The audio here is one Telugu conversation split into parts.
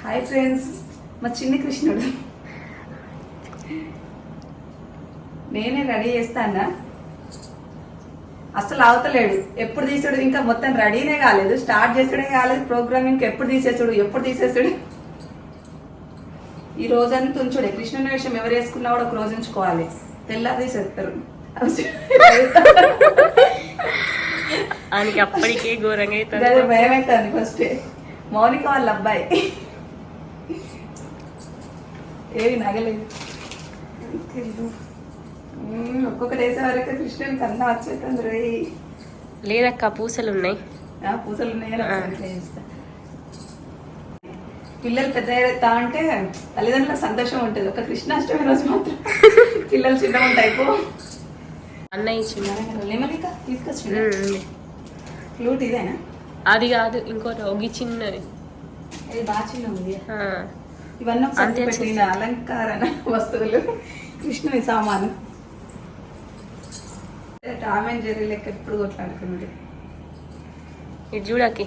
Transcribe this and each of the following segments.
హాయ్ ఫ్రెండ్స్, మా చిన్ని కృష్ణుడు. నేనే రెడీ చేస్తానా, అసలు అవతలేడు. ఎప్పుడు తీసాడు, ఇంకా మొత్తం రెడీనే కాలేదు, స్టార్ట్ చేసాడే కాలేదు ప్రోగ్రామ్. ఇంకా ఎప్పుడు తీసేసాడు. ఈ రోజంతా ఉంచుడే. కృష్ణుని వేషం ఎవరు వేసుకున్నా కూడా ఒక రోజు ఉంచుకోవాలి, తెల్లారి తీసేస్తారు. ఆయనకి అప్పటికే ఘోరంగా అవుతుంది, భయం అవుతుంది. ఫస్ట్ మౌనిక వాళ్ళ అబ్బాయి ఏవి నగలేదు. ఒక్కొక్కటి వేసే వరకు కృష్ణుని కన్నా వచ్చేస్తుంది రే. లేదక్క పూసలు ఉన్నాయి, పూసలు ఉన్నాయి. పిల్లలు పెద్ద అవుతా అంటే తల్లిదండ్రులకు సంతోషం ఉంటుంది. ఒక కృష్ణాష్టమి రోజు మాత్రం పిల్లలు చిన్నగా ఉంటాయి. అన్నయ్య చిన్న తీసుకొచ్చి ఫ్లూట్ ఇదేనా? అది కాదు, ఇంకోటి ఒగి చిన్నది. ఇది బాగా చిన్న ఉంది. ఇవన్నీ ఒకసారి పెట్టిన అలంకరణ వస్తువులు, కృష్ణుని సామాను. టామ్ అండ్ జెర్రీ లెక్క ఎప్పుడు కొట్లాడుకున్నాడు. ఇది చూడకి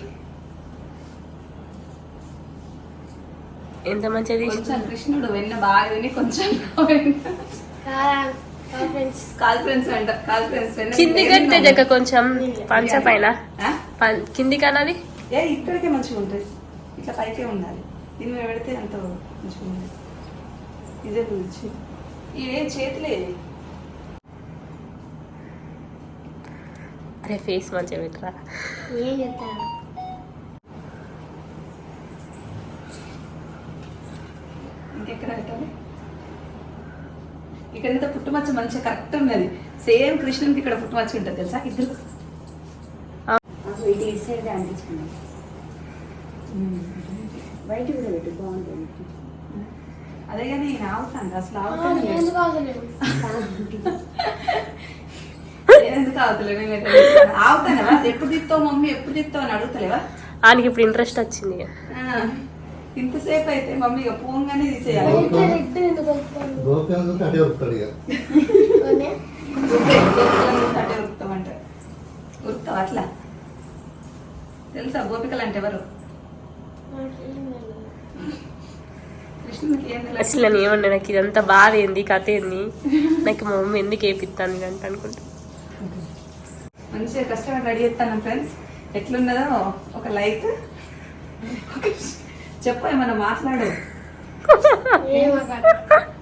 ఎంత మంచిది. కొంచెం కృష్ణుడు వెన్న బాగా తిని కొంచెం కింది కడితే జక్క కొంచెం పంచ పైన కింది కనాలి. ఇక్కడికే మంచిగా ఉంటుంది, ఇట్లా పైకే ఉండాలి. దీన్ని మీద పెడితే అంత మంచిగా ఉండాలి. ఇదే గురించి ఇవేం చేతులే. అరే ఫేస్ మంచిగా పెట్టరా. ఇంకెక్కడ పెట్టాలి? ఇక్కడ పుట్టుమచ్చ మంచిగా కరెక్ట్ ఉన్నది. సేమ్ కృష్ణునికి ఇక్కడ పుట్టుమచ్చ ఉంటుంది తెలుసా. ఇద్దరు అనిపించుకున్నాం. బయట కూడా పెట్టు, బాగుంటుంది. అదే కానీ నేను ఆగుతాను, అసలు ఆగుతాను. ఎందుకు ఆగుతలేవు? ఆగుతానేవా? ఎప్పుడు తిస్తావు మమ్మీ, ఎప్పుడు తిస్తావు అని అడుగుతలేవా? ఆయనకి ఇప్పుడు ఇంట్రెస్ట్ వచ్చింది. ఇంతసేపు అయితే మమ్మీ ఇక పోగానే తీసేయాలి. ఉరుకుతావు అట్లా. తెలుసా గోపికలు అంటే ఎవరు? కృష్ణునికి ఏం తెలుసు? అసలు నేను ఏమన్నా, నాకు ఇదంతా బాధ ఏంది, కథ ఏంది, నాకు మా మమ్మీ ఎందుకు వేపిస్తాను అంటే అనుకుంటా. మంచిగా కష్టపడి రెడీ చేస్తాను ఫ్రెండ్స్. ఎట్లున్నదో ఒక లైక్ చెప్పు, ఏమన్నా మాట్లాడు.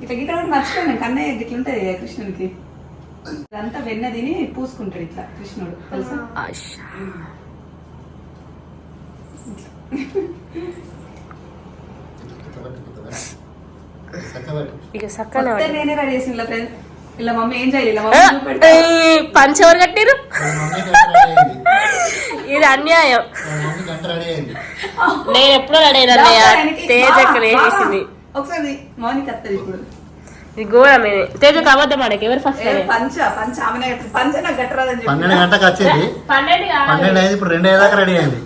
ఇట్లా గిట్ట కూడా మర్చిపోయాను. కన్నయ్య గిట్లుంటది కృష్ణునికి. ఇదంతా వెన్న తిని పూసుకుంటాడు ఇట్లా కృష్ణుడు తెలుసా. ఇక సక్కగా నేనే రెడీ చేసిన ఫ్రెండ్స్. ఇలా మమ్మీ ఏం చేయాలి? పంచ ఎవరు కట్టిరు? ఇది అన్యాయం. నేను ఎప్పుడో రెడీ అయ్యింది, తేజక్క వేసింది. ఒకసారి మౌనికి వస్తుంది ఇప్పుడు. ఇది ఘోరమే. తేజకు అబద్ధం ఆడకి ఎవరు ఫస్ట్? పంచ ఆమె పంచ నాకు గట్టరాదని 12 గంటలకు వచ్చింది. 12 అయింది, ఇప్పుడు 2 అయ్యేదాకా రెడీ అయింది.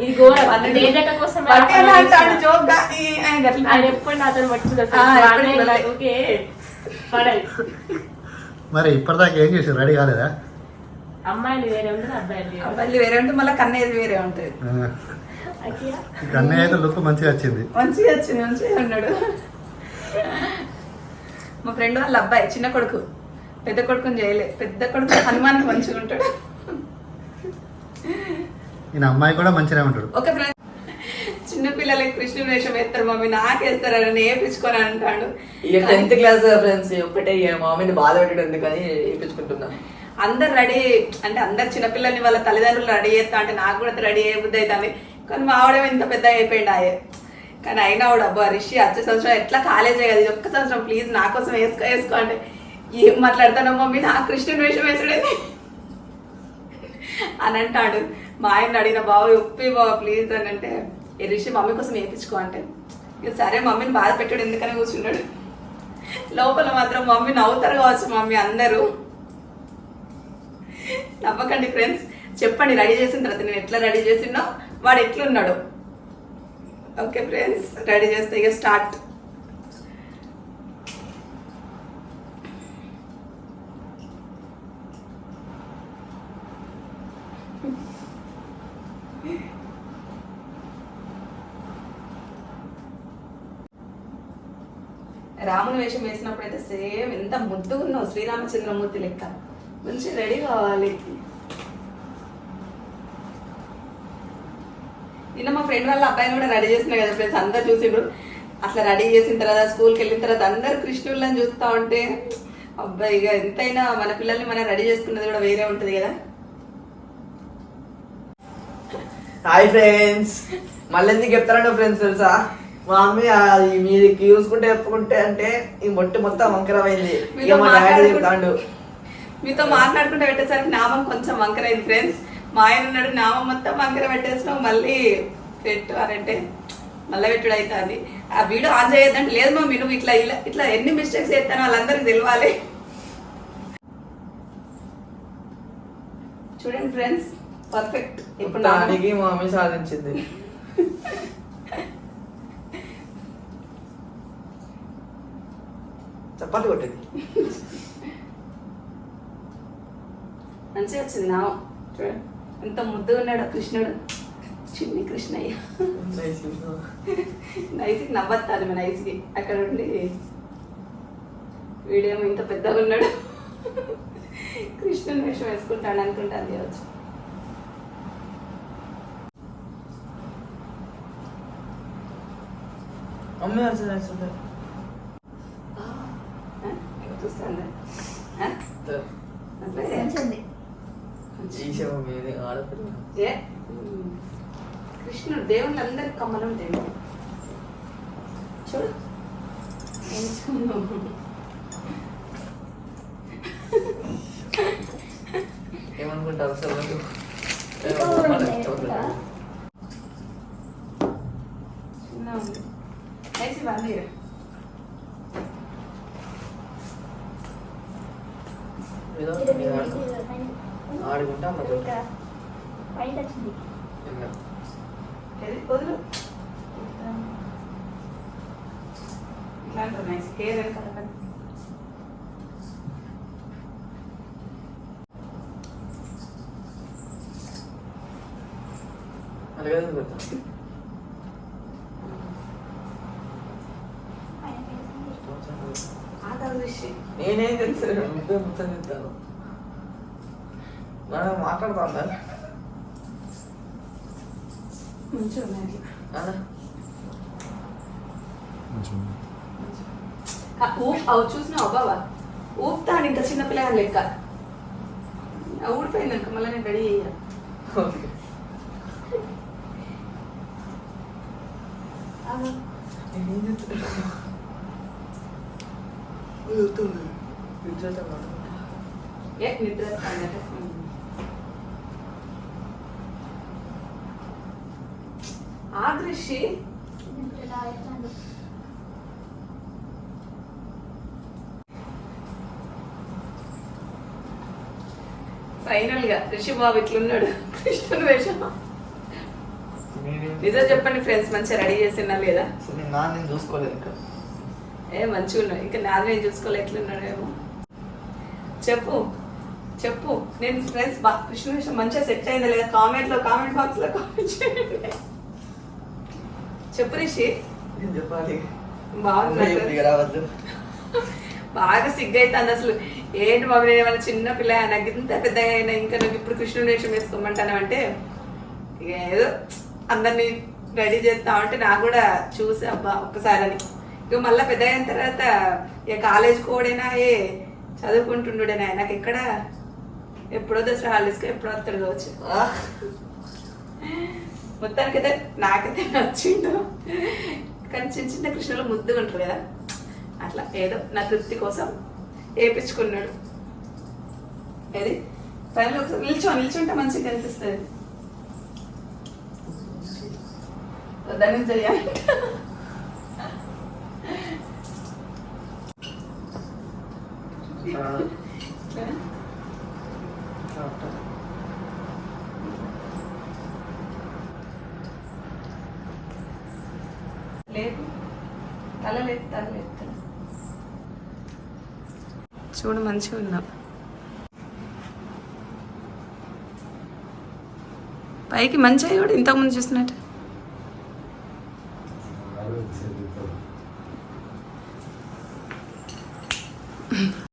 ఇది ఘోరం. తేజక్క కోసం ఎప్పుడు అతను పట్టుకుంటారు. మరి ఇప్పటిదాకా ఏం చేశారు? రెడీ కాలేదా? అమ్మాయిలు వేరే ఉంటుంది, అబ్బాయిలు వేరే ఉంటుంది, మళ్ళీ కన్నయ్య వేరే ఉంటుంది. కన్నయ్య అయితే లుక్ మంచిగా వచ్చింది. మంచిగా ఉన్నాడు. మా ఫ్రెండ్ వాళ్ళ అబ్బాయి చిన్న కొడుకు, పెద్ద కొడుకుని చేయలే. పెద్ద కొడుకు హనుమాన్ మంచిగా ఉంటాడు. ఈయన అమ్మాయి కూడా మంచిగా ఉంటాడు. ఒక ఫ్రెండ్ చిన్న పిల్లలకి కృష్ణుని వేషం వేస్తారు మమ్మీ, నాకేస్తారని నేర్పించుకొని అంటాడు. ఇక 10th క్లాస్ ఫ్రెండ్స్ ఒక్కటే మామీని బాధ పెట్టడం ఎందుకని వేయించుకుంటున్నా. అందరు రెడీ అంటే అందరు చిన్నపిల్లల్ని వాళ్ళ తల్లిదండ్రులు రెడీ చేస్తా అంటే నాకు కూడా రెడీ అయ్యే బుద్ధి అవుతుంది. కానీ మా ఆవిడ ఇంత పెద్ద అయిపోయింది ఆయే. కానీ అయినా ఆవిడ అబ్బా రిషి వచ్చే సంవత్సరం ఎట్లా కాలేజే కదా, ఇది ఒక్క సంవత్సరం ప్లీజ్ నా కోసం వేసుకో అంటే ఏం మాట్లాడతానో మమ్మీ, నా కృష్ణుని వేషం వేసుడేది అని అంటాడు. మా ఆయన అడిగిన బాబు ఒప్పి బాబు ప్లీజ్ అని అంటే, ఏ రిషి మమ్మీ కోసం వేయించుకో అంటే ఇక సరే మమ్మీని బాధ పెట్టాడు ఎందుకని కూర్చున్నాడు. లోపల మాత్రం మమ్మీ నవ్వుతారు కావచ్చు మమ్మీ అందరూ. నవ్వకండి ఫ్రెండ్స్, చెప్పండి రెడీ చేసిన తర్వాత నేను ఎట్లా రెడీ చేసినో వాడు ఎట్లున్నాడు. ఓకే ఫ్రెండ్స్, రెడీ చేస్తే ఇక స్టార్ట్. రాముని వేషం వేసినప్పుడు అయితే సేమ్ ఎంత ముద్దుగా ఉన్నావు, శ్రీరామచంద్రమూర్తి లెక్క. మంచి రెడీ కావాలి. నిన్న మా ఫ్రెండ్ వాళ్ళ అబ్బాయిని కూడా రెడీ చేస్తున్నా కదా ఫ్రెండ్స్, అందరు చూసిండ్రు. అట్లా రెడీ చేసిన తర్వాత స్కూల్కి వెళ్ళిన తర్వాత అందరు కృష్ణుళ్ళని చూస్తూ ఉంటే అబ్బాయి ఇక ఎంతైనా మన పిల్లల్ని మనం రెడీ చేసుకున్నది కూడా వేరే ఉంటుంది కదా. హాయ్ ఫ్రెండ్స్, మళ్ళీ ఎందుకు చెప్తారంటే ఫ్రెండ్స్ తెలుసా, మా మమ్మీ మీరు చూసుకుంటే చెప్పుకుంటే అంటే ఈ మొట్టి మొత్తం వంకరమైంది. ఇక మా డాడీ చెప్తాడు. మీతో మాట్లాడుకుంటే పెట్టేసరికి నామం కొంచెం వంకరైంది ఫ్రెండ్స్. మా ఆయన ఉన్నాడు, నామం మొత్తం వంకర పెట్టేసినావు, మళ్ళీ పెట్టు అనంటే మళ్ళీ పెట్టుడు అవుతుంది. ఆ వీడియో ఆన్ చేయొద్దంటే లేదు మమ్మీ నువ్వు ఇట్లా ఇలా ఇట్లా ఎన్ని మిస్టేక్స్ చేస్తానో వాళ్ళందరికీ తెలియాలి. చూడండి ఫ్రెండ్స్, పర్ఫెక్ట్. ఇప్పుడు దానికి మా మమ్మీ సాధించింది. చపాతి కొట్టేది మంచిగా వచ్చింది నామం. చూడండి ఎంత ముద్దుగా ఉన్నాడు కృష్ణుడు, చిన్ని కృష్ణయ్య. నైస్కి నవ్వొస్తుంది మా నైస్కి. అక్కడ ఉండి వీడియో ఇంత పెద్దగా ఉన్నాడు, కృష్ణుని వేషం వేసుకుంటాడు అనుకుంటా. అది వచ్చు. మమ్మీ వచ్చింది చూస్తాను ఏ కృష్ణుడు దేవుళ్ళు అందరికి కమ్మలు ఉంటాయి. చూడు ఏమనుకుంటారు అసలు చిన్న ఉంది. నైస్ ఇవ్వండి. ఆడుకుంటా వదులు ఇట్లా అంటారు. నైస్ కేర్ వెనకాల అలాగే నేనేం తెలుసు మొత్తం చెప్తాను. మనం మాట్లాడతాం మంచిగా ఉన్నాయి. చూసినావు బాబా ఊపుతాడు ఇంకా చిన్నపిల్లగాని లెక్క. ఊడిపోయింది అనుకో మళ్ళీ నేను రెడీ అయ్యా. నిద్ర ఆదృషి ఫైనల్ గా రిషిబాబు ఇట్లున్నాడు కృష్ణుడు వేషం. నిజం చెప్పండి ఫ్రెండ్స్, మంచిగా రెడీ చేసినా లేదా? నేను చూసుకోలేదు ఇంకా. మంచిగా ఉన్నాడు. ఇంకా నాది నేను చూసుకోలే ఎట్లున్నాడేమో. చెప్పు చెప్పు. నేను ఫ్రెండ్స్ కృష్ణ వేషం మంచిగా సెట్ అయిందా లేదా కామెంట్ బాక్స్ లో కామెంట్ చేయండి. చెప్పు రిషి. చెప్పాలి. బాగుంది. బాగా సిగ్గు అవుతుంది అసలు. ఏంటి బాబు నేను ఏమైనా చిన్న పిల్ల, నాకు ఇంత పెద్దగా అయినా ఇంకా నాకు ఇప్పుడు కృష్ణుడి వేషం వేసుకోమంటాను అంటే ఇక ఏదో అందరినీ రెడీ చేస్తా ఉంటే నాకు కూడా చూసి అబ్బా ఒక్కసారి అని. ఇక మళ్ళీ పెద్ద అయిన తర్వాత ఇక కాలేజ్ కోడైనా చదువుకుంటుండేనా. నాకు ఎక్కడ ఎప్పుడో దసరా హాలిడేస్కి ఎప్పుడో వస్తాడు కావచ్చు. మొత్తానికైతే నాకైతే నచ్చిండు. కానీ చిన్న చిన్న కృష్ణులు ముద్దుగా ఉంటారు కదా, అట్లా ఏదో నా తృప్తి కోసం వేయించుకున్నాడు. ఏది పైన ఒకసారి నిల్చుంటే మంచిగా కనిపిస్తుంది. దాన్ని చేయాలి. లేదు తల లేదు తల లేదు. చూడు మంచిగా ఉన్నావు. పైకి మంచిగా కూడా ఇంతకుముందు చూసినట్టు.